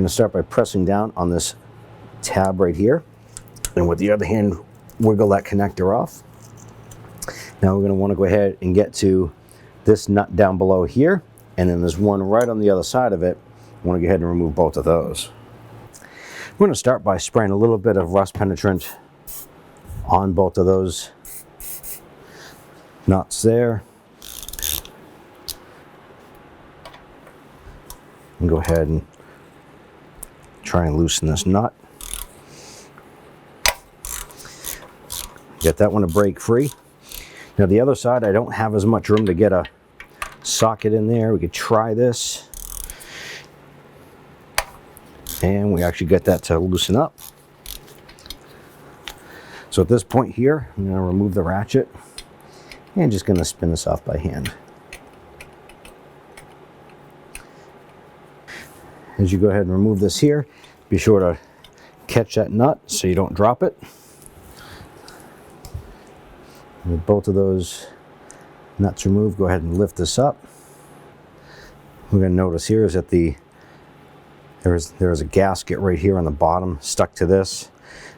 going to start by pressing down on this tab right here, and with the other hand wiggle that connector off. Now we're going to want to go ahead and get to this nut down below here, and then there's one right on the other side of it. I want to go ahead and remove both of those. We're going to start by spraying a little bit of rust penetrant on both of those nuts there. And go ahead and try and loosen this nut. Get that one to break free. Now the other side, I don't have as much room to get a socket in there. We could try this. And we actually get that to loosen up. So at this point here, I'm going to remove the ratchet and just going to spin this off by hand. As you go ahead and remove this here, be sure to catch that nut so you don't drop it. With both of those nuts removed, go ahead and lift this up. We're going to notice here is that there's a gasket right here on the bottom stuck to this.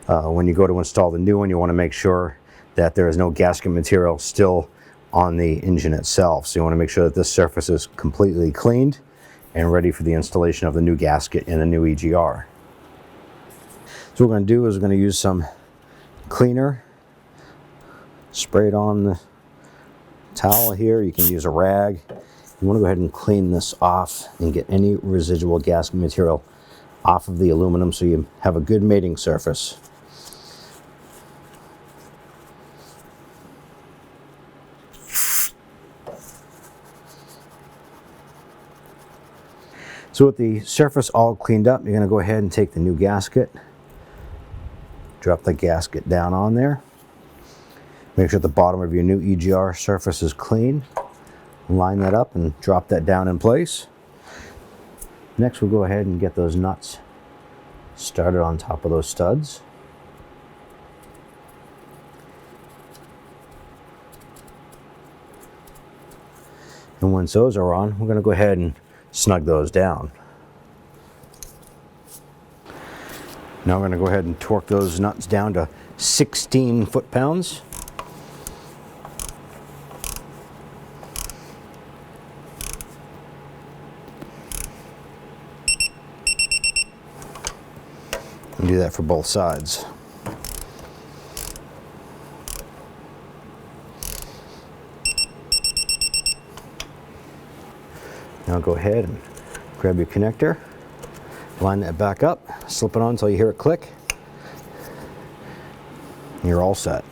When you go to install the new one, you want to make sure that there is no gasket material still on the engine itself. So you want to make sure that this surface is completely cleaned and ready for the installation of the new gasket in the new EGR. So what we're going to do is we're going to use some cleaner, spray it on the towel here. You can use a rag. You want to go ahead and clean this off and get any residual gasket material off of the aluminum so you have a good mating surface. So with the surface all cleaned up, you're going to go ahead and take the new gasket, drop the gasket down on there. Make sure the bottom of your new EGR surface is clean. Line that up and drop that down in place. Next, we'll go ahead and get those nuts started on top of those studs. And once those are on, we're going to go ahead and snug those down. Now we're going to go ahead and torque those nuts down to 16 foot-pounds. And do that for both sides. Now go ahead and grab your connector, line that back up, slip it on until you hear it click, and you're all set.